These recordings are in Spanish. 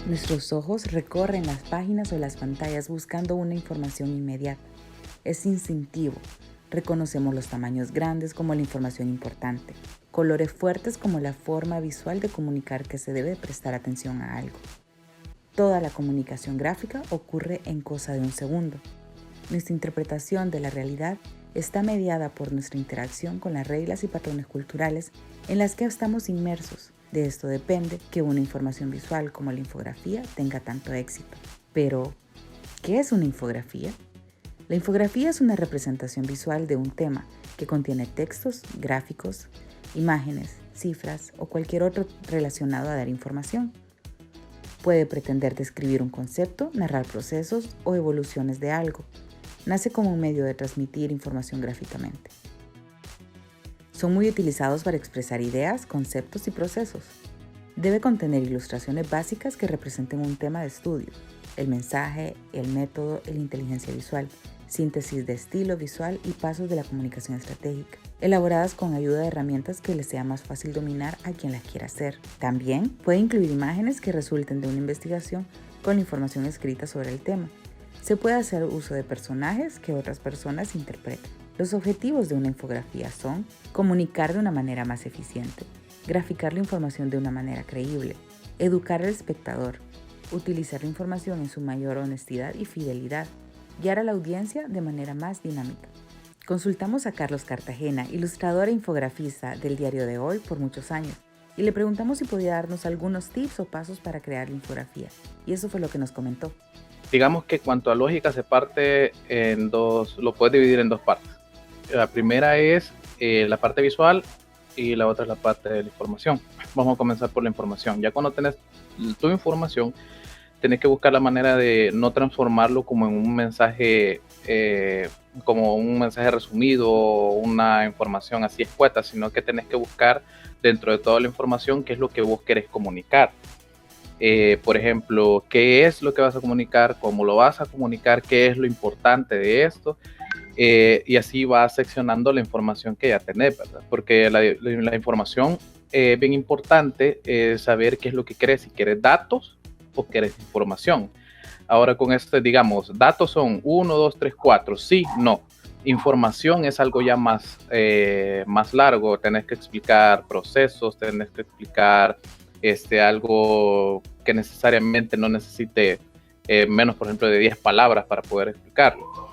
Nuestros ojos recorren las páginas o las pantallas buscando una información inmediata. Es instintivo. Reconocemos los tamaños grandes como la información importante, colores fuertes como la forma visual de comunicar que se debe prestar atención a algo. Toda la comunicación gráfica ocurre en cosa de un segundo. Nuestra interpretación de la realidad está mediada por nuestra interacción con las reglas y patrones culturales en las que estamos inmersos. De esto depende que una información visual como la infografía tenga tanto éxito. Pero, ¿qué es una infografía? La infografía es una representación visual de un tema que contiene textos, gráficos, imágenes, cifras o cualquier otro relacionado a dar información. Puede pretender describir un concepto, narrar procesos o evoluciones de algo. Nace como un medio de transmitir información gráficamente. Son muy utilizados para expresar ideas, conceptos y procesos. Debe contener ilustraciones básicas que representen un tema de estudio, el mensaje, el método y la inteligencia visual, síntesis de estilo visual y pasos de la comunicación estratégica, elaboradas con ayuda de herramientas que les sea más fácil dominar a quien las quiera hacer. También puede incluir imágenes que resulten de una investigación con la información escrita sobre el tema. Se puede hacer uso de personajes que otras personas interpreten. Los objetivos de una infografía son comunicar de una manera más eficiente, graficar la información de una manera creíble, educar al espectador, utilizar la información en su mayor honestidad y fidelidad, guiar a la audiencia de manera más dinámica. Consultamos a Carlos Cartagena, ilustrador e infografista del Diario de Hoy por muchos años, y le preguntamos si podía darnos algunos tips o pasos para crear la infografía, y eso fue lo que nos comentó. Digamos que cuanto a lógica se parte en dos, lo puedes dividir en dos partes. La primera es la parte visual y la otra es la parte de la información. Vamos a comenzar por la información. Ya cuando tenés tu información, tenés que buscar la manera de no transformarlo como en un mensaje, resumido o una información así escueta, sino que tenés que buscar dentro de toda la información qué es lo que vos querés comunicar. Por ejemplo, qué es lo que vas a comunicar, cómo lo vas a comunicar, qué es lo importante de esto, y así vas seccionando la información que ya tenés, ¿verdad? Porque la información es bien importante saber qué es lo que querés, si querés datos o querés información. Ahora con esto, digamos, datos son 1, 2, 3, 4, sí, no. Información es algo ya más largo, tenés que explicar procesos, tenés que explicar algo que necesariamente no necesite menos, por ejemplo, de 10 palabras para poder explicarlo.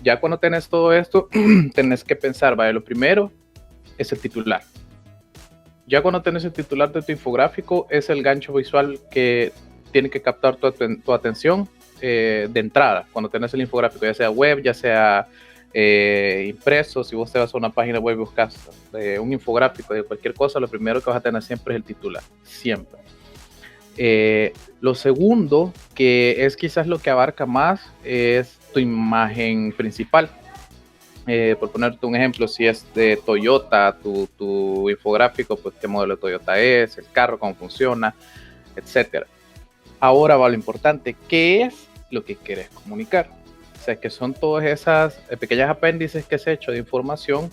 Ya cuando tenés todo esto, tenés que pensar, vaya, lo primero es el titular. Ya cuando tenés el titular de tu infográfico, es el gancho visual que tiene que captar tu atención de entrada. Cuando tenés el infográfico, ya sea web, ya sea impreso, si vos te vas a una página web y buscas un infográfico de cualquier cosa, lo primero que vas a tener siempre es el titular, siempre. Lo segundo, que es quizás lo que abarca más, es tu imagen principal. Por ponerte un ejemplo, si es de Toyota, tu infográfico, pues qué modelo de Toyota es, el carro, cómo funciona, etcétera. Ahora va lo importante, ¿qué es lo que quieres comunicar? O sea, que son todas esas pequeñas apéndices que se ha hecho de información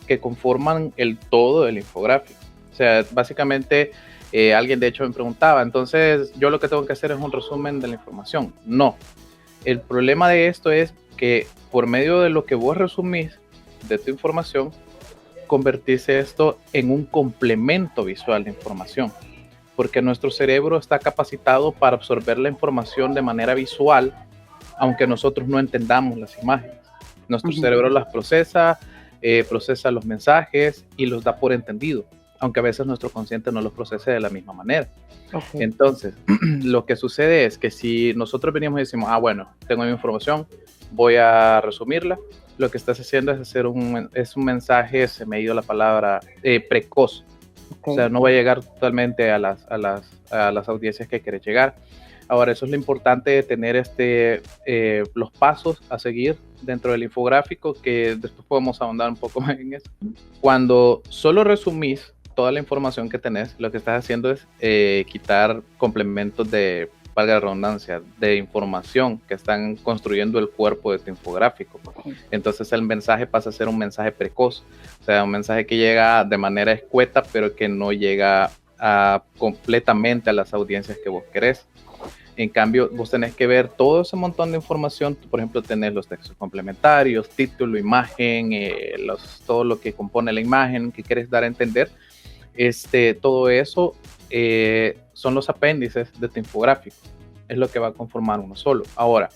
que conforman el todo del infográfico. O sea, básicamente alguien de hecho me preguntaba, entonces yo lo que tengo que hacer es un resumen de la información. No, el problema de esto es que por medio de lo que vos resumís de tu información, convertís esto en un complemento visual de información, porque nuestro cerebro está capacitado para absorber la información de manera visual, aunque nosotros no entendamos las imágenes. Nuestro cerebro las procesa, procesa los mensajes y los da por entendido, aunque a veces nuestro consciente no los procese de la misma manera. Okay. Entonces, lo que sucede es que si nosotros venimos y decimos, bueno, tengo mi información, voy a resumirla, lo que estás haciendo es hacer un mensaje, se me ha ido la palabra, precoz. Okay. O sea, no va a llegar totalmente a las audiencias que quieres llegar. Ahora, eso es lo importante de tener los pasos a seguir dentro del infográfico, que después podemos ahondar un poco más en eso. Cuando solo resumís toda la información que tenés, lo que estás haciendo es quitar complementos de, valga la redundancia, de información que están construyendo el cuerpo de tu infográfico. Entonces el mensaje pasa a ser un mensaje precoz, o sea, un mensaje que llega de manera escueta, pero que no llega completamente a las audiencias que vos querés. En cambio, vos tenés que ver todo ese montón de información. Por ejemplo, tenés los textos complementarios, título, imagen, todo lo que compone la imagen que quieres dar a entender. Todo eso son los apéndices de tu infográfico. Es lo que va a conformar uno solo. Ahora,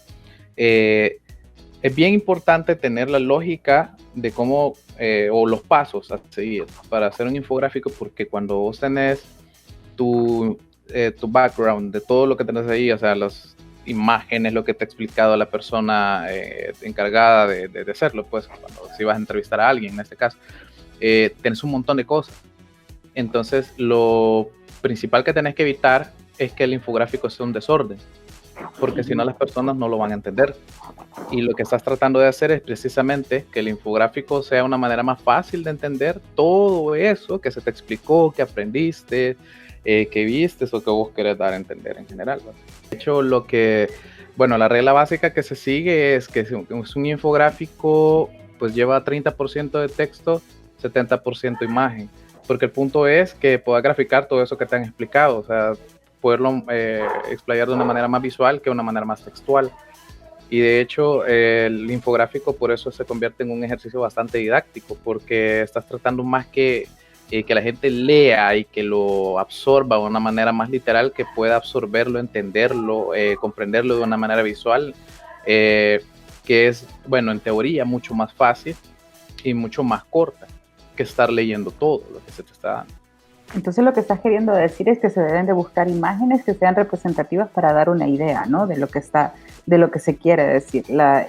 es bien importante tener la lógica de cómo, o los pasos a seguir para hacer un infográfico, porque cuando vos tenés tu background de todo lo que tenés ahí, o sea, las imágenes, lo que te ha explicado la persona encargada de hacerlo, pues cuando si vas a entrevistar a alguien en este caso, tenés un montón de cosas. Entonces, lo principal que tenés que evitar es que el infográfico sea un desorden, porque si no las personas no lo van a entender. Y lo que estás tratando de hacer es precisamente que el infográfico sea una manera más fácil de entender todo eso que se te explicó, que aprendiste, que vistes o que vos querés dar a entender en general, ¿no? De hecho, la regla básica que se sigue es que es un infográfico, pues lleva 30% de texto, 70% imagen, porque el punto es que puedas graficar todo eso que te han explicado, o sea, poderlo explayar de una manera más visual que de una manera más textual. Y de hecho, el infográfico por eso se convierte en un ejercicio bastante didáctico, porque estás tratando más que la gente lea y que lo absorba de una manera más literal, que pueda absorberlo, entenderlo, comprenderlo de una manera visual, que es, bueno, en teoría mucho más fácil y mucho más corta que estar leyendo todo lo que se te está dando. Entonces lo que estás queriendo decir es que se deben de buscar imágenes que sean representativas para dar una idea, ¿no? De lo que se quiere decir,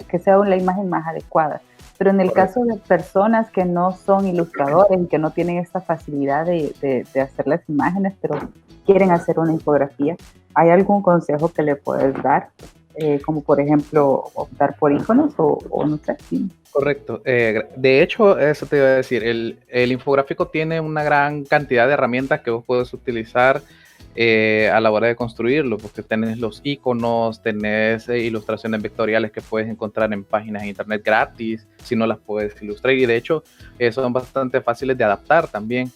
que sea una imagen más adecuada. Pero en el caso de personas que no son ilustradores y que no tienen esta facilidad de hacer las imágenes, pero quieren hacer una infografía, ¿hay algún consejo que le puedes dar? Como por ejemplo, optar por iconos o no sé. Sí. Correcto. De hecho, eso te iba a decir, el infográfico tiene una gran cantidad de herramientas que vos puedes utilizar a la hora de construirlo, porque tenés los iconos, tenés ilustraciones vectoriales que puedes encontrar en páginas de internet gratis, si no las puedes ilustrar, y de hecho son bastante fáciles de adaptar también,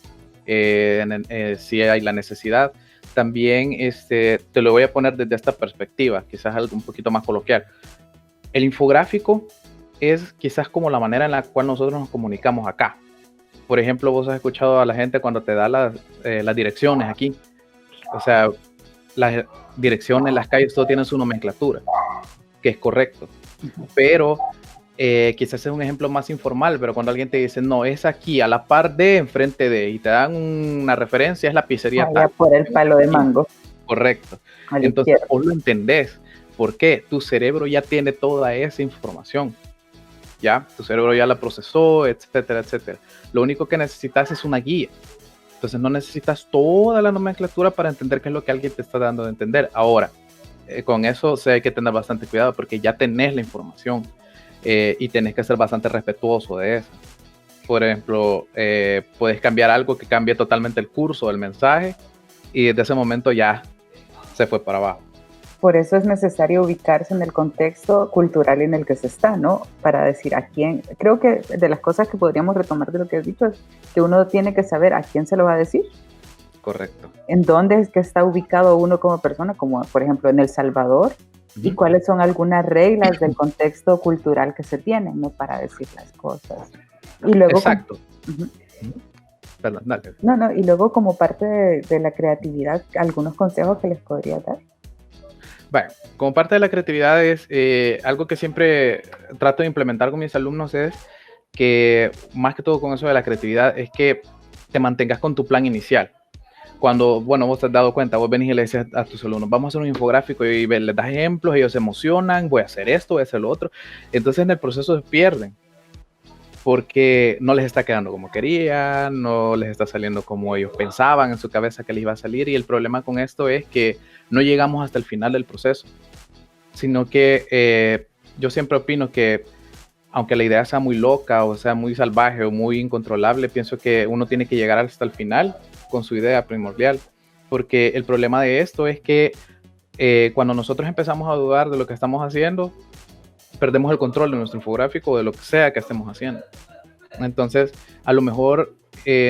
si hay la necesidad. También te lo voy a poner desde esta perspectiva, quizás algo un poquito más coloquial. El infográfico es quizás como la manera en la cual nosotros nos comunicamos acá. Por ejemplo, vos has escuchado a la gente cuando te da las direcciones aquí. O sea, las direcciones, las calles, todo tiene su nomenclatura, que es correcto. Pero quizás es un ejemplo más informal, pero cuando alguien te dice, no, es aquí, a la par de, enfrente de, y te dan una referencia, es la pizzería tal. Por el palo de mango. Correcto. Entonces, vos lo entendés. ¿Por qué? Tu cerebro ya tiene toda esa información. ¿Ya? Tu cerebro ya la procesó, etcétera, etcétera. Lo único que necesitas es una guía. Entonces no necesitas toda la nomenclatura para entender qué es lo que alguien te está dando de entender. Ahora, con eso hay que tener bastante cuidado porque ya tenés la información y tenés que ser bastante respetuoso de eso. Por ejemplo, puedes cambiar algo que cambie totalmente el curso del mensaje y desde ese momento ya se fue para abajo. Por eso es necesario ubicarse en el contexto cultural en el que se está, ¿no? Para decir a quién. Creo que de las cosas que podríamos retomar de lo que has dicho es que uno tiene que saber a quién se lo va a decir. Correcto. En dónde es que está ubicado uno como persona, como por ejemplo en El Salvador, y cuáles son algunas reglas del contexto cultural que se tienen, ¿no? Para decir las cosas. Y luego, exacto. Perdón, dale. No, y luego como parte de la creatividad, algunos consejos que les podría dar. Bueno, como parte de la creatividad es algo que siempre trato de implementar con mis alumnos es que más que todo con eso de la creatividad es que te mantengas con tu plan inicial. Cuando, bueno, vos te has dado cuenta, vos venís y le dices a tus alumnos, vamos a hacer un infográfico y les das ejemplos, ellos se emocionan, voy a hacer esto, voy a hacer lo otro. Entonces en el proceso se pierden porque no les está quedando como querían, no les está saliendo como ellos pensaban en su cabeza que les iba a salir, y el problema con esto es que no llegamos hasta el final del proceso, sino que yo siempre opino que aunque la idea sea muy loca o sea muy salvaje o muy incontrolable, pienso que uno tiene que llegar hasta el final con su idea primordial, porque el problema de esto es que cuando nosotros empezamos a dudar de lo que estamos haciendo, perdemos el control de nuestro infográfico o de lo que sea que estemos haciendo. Entonces, a lo mejor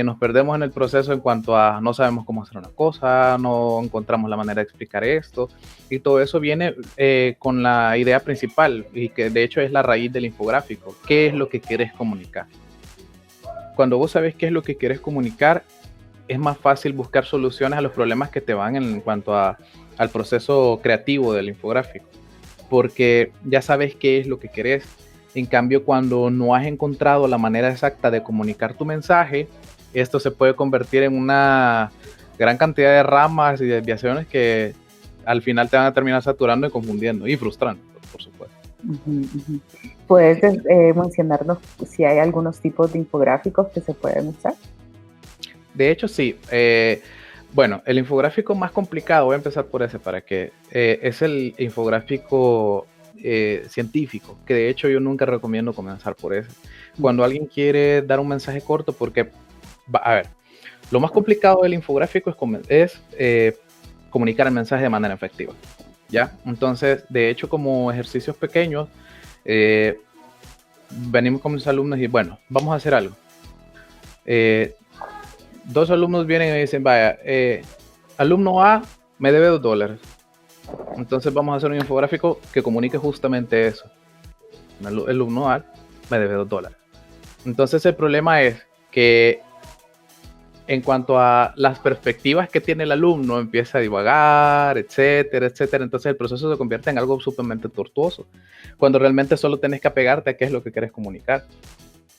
nos perdemos en el proceso en cuanto a no sabemos cómo hacer una cosa, no encontramos la manera de explicar esto, y todo eso viene con la idea principal, y que de hecho es la raíz del infográfico. ¿Qué es lo que quieres comunicar? Cuando vos sabes qué es lo que quieres comunicar, es más fácil buscar soluciones a los problemas que te van en cuanto al proceso creativo del infográfico, porque ya sabes qué es lo que querés. En cambio, cuando no has encontrado la manera exacta de comunicar tu mensaje, esto se puede convertir en una gran cantidad de ramas y desviaciones que al final te van a terminar saturando y confundiendo y frustrando, por supuesto. ¿Puedes mencionarnos si hay algunos tipos de infográficos que se pueden usar? De hecho, sí. Bueno, el infográfico más complicado, voy a empezar por ese, para que es el infográfico científico, que de hecho yo nunca recomiendo comenzar por ese. Cuando alguien quiere dar un mensaje corto, porque, a ver, lo más complicado del infográfico es comunicar el mensaje de manera efectiva, ¿ya? Entonces, de hecho, como ejercicios pequeños, venimos con mis alumnos y, bueno, vamos a hacer algo. Dos alumnos vienen y me dicen, vaya, alumno A me debe $2. Entonces vamos a hacer un infográfico que comunique justamente eso. El alumno A me debe $2. Entonces el problema es que en cuanto a las perspectivas que tiene el alumno, empieza a divagar, etcétera, etcétera. Entonces el proceso se convierte en algo sumamente tortuoso, cuando realmente solo tenés que apegarte a qué es lo que quieres comunicar,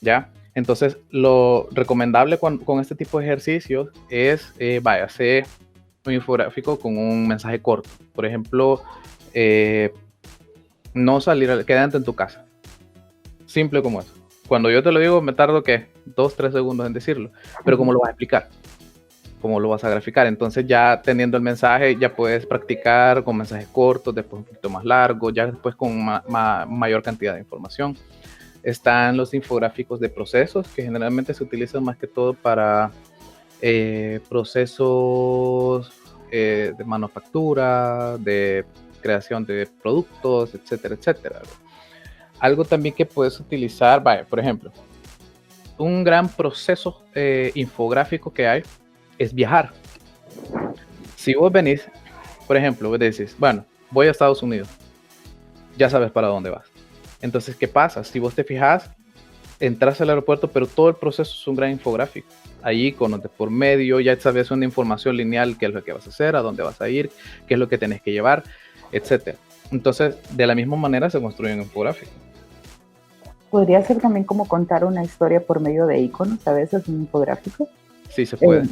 ¿ya? Entonces lo recomendable con este tipo de ejercicios es, vaya, hacer un infográfico con un mensaje corto. Por ejemplo, no salir, quédate en tu casa. Simple como eso. Cuando yo te lo digo, me tardo, ¿qué? 2-3 segundos en decirlo. Pero ¿cómo lo vas a explicar? ¿Cómo lo vas a graficar? Entonces ya teniendo el mensaje, ya puedes practicar con mensajes cortos, después un poquito más largos, ya después con mayor cantidad de información. Están los infográficos de procesos, que generalmente se utilizan más que todo para procesos de manufactura, de creación de productos, etcétera, etcétera. Algo también que puedes utilizar, vaya, por ejemplo, un gran proceso infográfico que hay es viajar. Si vos venís, por ejemplo, vos decís, bueno, voy a Estados Unidos, ya sabes para dónde vas. Entonces, ¿qué pasa? Si vos te fijas, entras al aeropuerto, pero todo el proceso es un gran infográfico. Hay iconos de por medio, ya sabes una información lineal, qué es lo que vas a hacer, a dónde vas a ir, qué es lo que tenés que llevar, etcétera. Entonces, de la misma manera se construye un infográfico. ¿Podría ser también como contar una historia por medio de iconos, a veces un infográfico? Sí, se puede.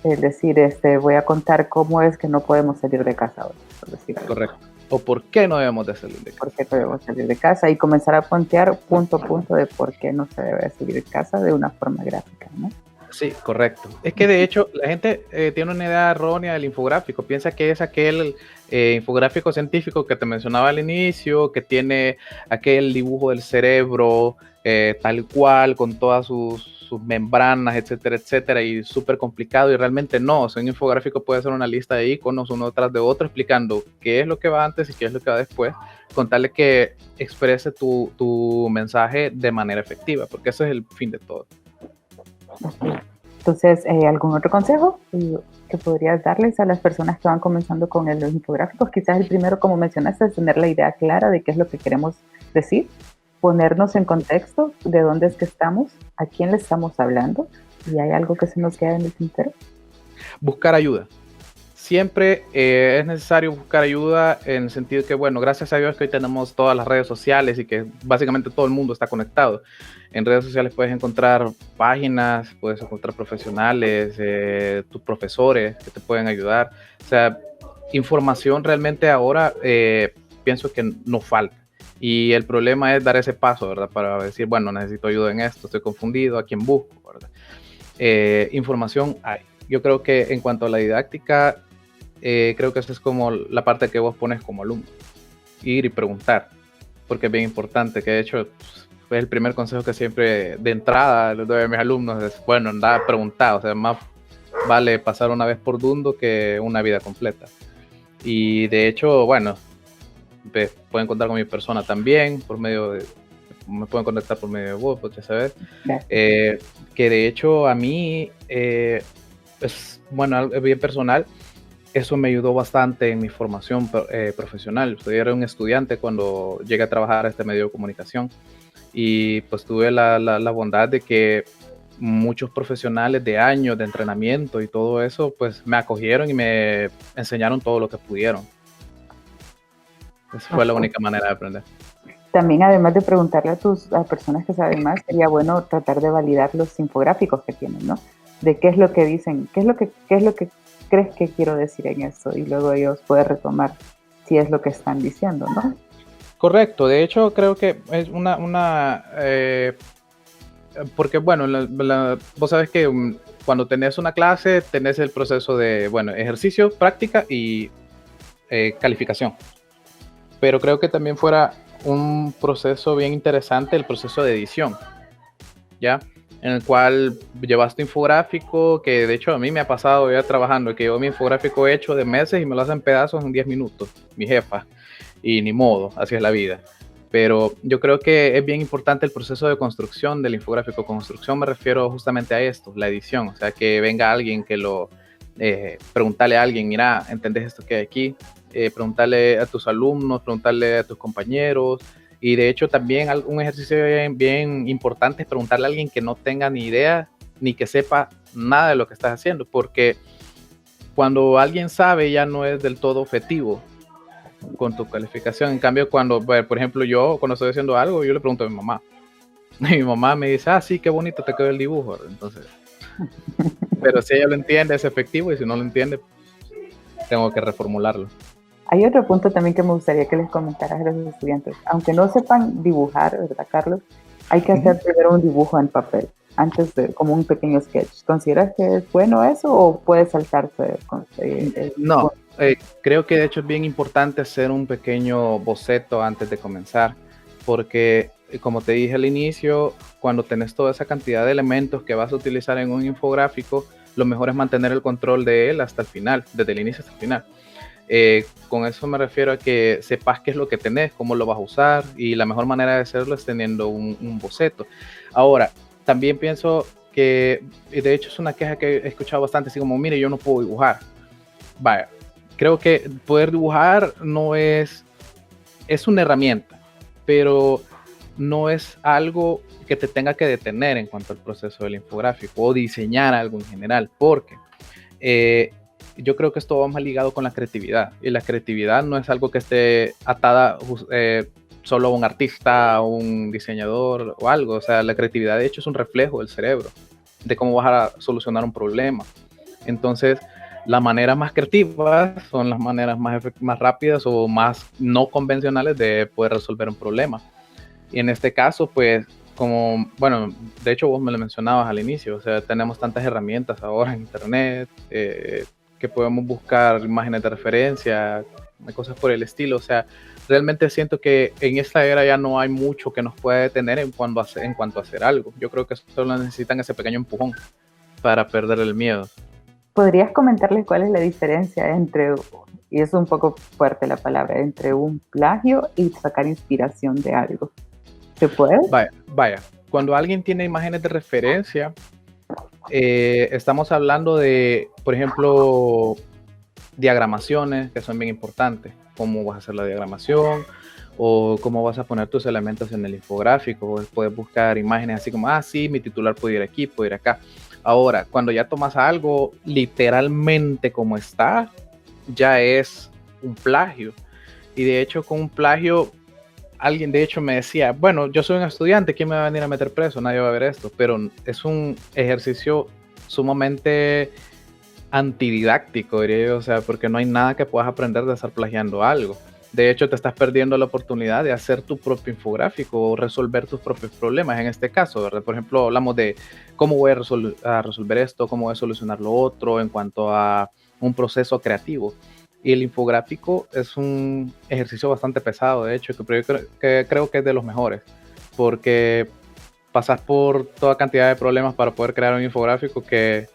Es decir, voy a contar cómo es que no podemos salir de casa hoy, por decir algo. Correcto. O por qué no debemos de salir de casa. ¿Por qué debemos salir de casa? Y comenzar a plantear punto a punto de por qué no se debe salir de casa de una forma gráfica, ¿no? Sí, correcto. Es que de hecho la gente tiene una idea errónea del infográfico. Piensa que es aquel infográfico científico que te mencionaba al inicio, que tiene aquel dibujo del cerebro tal cual, con todas sus membranas, etcétera, etcétera, y súper complicado, y realmente no. O sea, un infográfico puede ser una lista de iconos uno tras de otro explicando qué es lo que va antes y qué es lo que va después, con tal de que exprese tu mensaje de manera efectiva, porque ese es el fin de todo. Entonces, ¿algún otro consejo que podrías darles a las personas que van comenzando con los infográficos? Quizás el primero, como mencionaste, es tener la idea clara de qué es lo que queremos decir, ponernos en contexto de dónde es que estamos, a quién le estamos hablando, y hay algo que se nos queda en el tintero. Buscar ayuda. Siempre es necesario buscar ayuda en el sentido que, bueno, gracias a Dios que hoy tenemos todas las redes sociales y que básicamente todo el mundo está conectado. En redes sociales puedes encontrar páginas, puedes encontrar profesionales, tus profesores que te pueden ayudar. O sea, información realmente ahora pienso que no falta. Y el problema es dar ese paso, ¿verdad? Para decir, bueno, necesito ayuda en esto, estoy confundido, ¿a quién busco? ¿Verdad? Información hay. Yo creo que en cuanto a la didáctica, creo que esa es como la parte que vos pones como alumno. Ir y preguntar, porque es bien importante, que de hecho es el primer consejo que siempre de entrada les doy a mis alumnos, es, bueno, anda a preguntar, o sea, más vale pasar una vez por dundo que una vida completa. Y de hecho, bueno, pueden contar con mi persona también, por medio de me pueden contactar por medio de voz, pues ya sabes. Gracias. Que de hecho a mí, bueno, algo bien personal, eso me ayudó bastante en mi formación profesional. Yo era un estudiante cuando llegué a trabajar a este medio de comunicación y pues tuve la bondad de que muchos profesionales de años de entrenamiento y todo eso, pues me acogieron y me enseñaron todo lo que pudieron. Esa fue la única manera de aprender. También, además de preguntarle a personas que saben más, sería bueno tratar de validar los infográficos que tienen, ¿no? De qué es lo que dicen, qué es lo que crees que quiero decir en esto, y luego ellos pueden retomar si es lo que están diciendo, ¿no? Correcto, de hecho creo que es porque bueno, vos sabes que cuando tenés una clase tenés el proceso de, bueno, ejercicio, práctica y calificación. Pero creo que también fuera un proceso bien interesante el proceso de edición, ¿ya? En el cual llevas tu infográfico, que de hecho a mí me ha pasado ya trabajando, que llevo mi infográfico hecho de meses y me lo hacen pedazos en 10 minutos, mi jefa, y ni modo, así es la vida. Pero yo creo que es bien importante el proceso de construcción del infográfico. Construcción me refiero justamente a esto, la edición, o sea, que venga alguien que lo, preguntarle a alguien, mira, ¿entendés esto que hay aquí? Preguntarle a tus alumnos, preguntarle a tus compañeros, y de hecho también un ejercicio bien importante es preguntarle a alguien que no tenga ni idea ni que sepa nada de lo que estás haciendo, porque cuando alguien sabe ya no es del todo objetivo con tu calificación. En cambio, cuando, por ejemplo, yo cuando estoy haciendo algo, yo le pregunto a mi mamá. Y mi mamá me dice, sí, qué bonito te quedó el dibujo. Entonces, pero si ella lo entiende, es efectivo, y si no lo entiende, tengo que reformularlo. Hay otro punto también que me gustaría que les comentaras a los estudiantes. Aunque no sepan dibujar, ¿verdad, Carlos? Hay que hacer primero un dibujo en papel, antes de, como un pequeño sketch. ¿Consideras que es bueno eso o puede saltarse? No, creo que de hecho es bien importante hacer un pequeño boceto antes de comenzar, porque como te dije al inicio, cuando tenés toda esa cantidad de elementos que vas a utilizar en un infográfico, lo mejor es mantener el control de él hasta el final, desde el inicio hasta el final. Con eso me refiero a que sepas qué es lo que tenés, cómo lo vas a usar, y la mejor manera de hacerlo es teniendo un boceto. Ahora, también pienso que, y de hecho es una queja que he escuchado bastante, así como, mire, yo no puedo dibujar. Vaya, creo que poder dibujar no es una herramienta, pero no es algo que te tenga que detener en cuanto al proceso del infográfico o diseñar algo en general, porque yo creo que esto va más ligado con la creatividad, y la creatividad no es algo que esté atada solo a un artista, a un diseñador o algo. O sea, la creatividad de hecho es un reflejo del cerebro, de cómo vas a solucionar un problema. Entonces, las maneras más creativas son las maneras más rápidas o más no convencionales de poder resolver un problema. Y en este caso, pues, como, bueno, de hecho vos me lo mencionabas al inicio, o sea, tenemos tantas herramientas ahora en internet, que podemos buscar imágenes de referencia, cosas por el estilo. O sea, realmente siento que en esta era ya no hay mucho que nos pueda detener en cuanto a hacer algo. Yo creo que solo necesitan ese pequeño empujón para perder el miedo. ¿Podrías comentarles cuál es la diferencia entre, y es un poco fuerte la palabra, entre un plagio y sacar inspiración de algo? ¿Se puede? Vaya. Cuando alguien tiene imágenes de referencia, estamos hablando de, por ejemplo, diagramaciones, que son bien importantes. Cómo vas a hacer la diagramación, o cómo vas a poner tus elementos en el infográfico. Puedes buscar imágenes así como, sí, mi titular puede ir aquí, puede ir acá. Ahora, cuando ya tomas algo literalmente como está, ya es un plagio. Y de hecho, con un plagio, alguien de hecho me decía, bueno, yo soy un estudiante, ¿quién me va a venir a meter preso? Nadie va a ver esto. Pero es un ejercicio sumamente antididáctico, diría yo, o sea, porque no hay nada que puedas aprender de estar plagiando algo. De hecho, te estás perdiendo la oportunidad de hacer tu propio infográfico o resolver tus propios problemas. En este caso, ¿verdad? Por ejemplo, hablamos de cómo voy a resolver esto, cómo voy a solucionar lo otro en cuanto a un proceso creativo. Y el infográfico es un ejercicio bastante pesado, de hecho, que creo que es de los mejores, porque pasas por toda cantidad de problemas para poder crear un infográfico que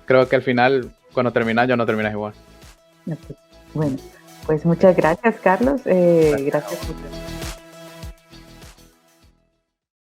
creo que al final, cuando terminas, ya no terminas igual. Bueno, pues muchas gracias, Carlos. Gracias.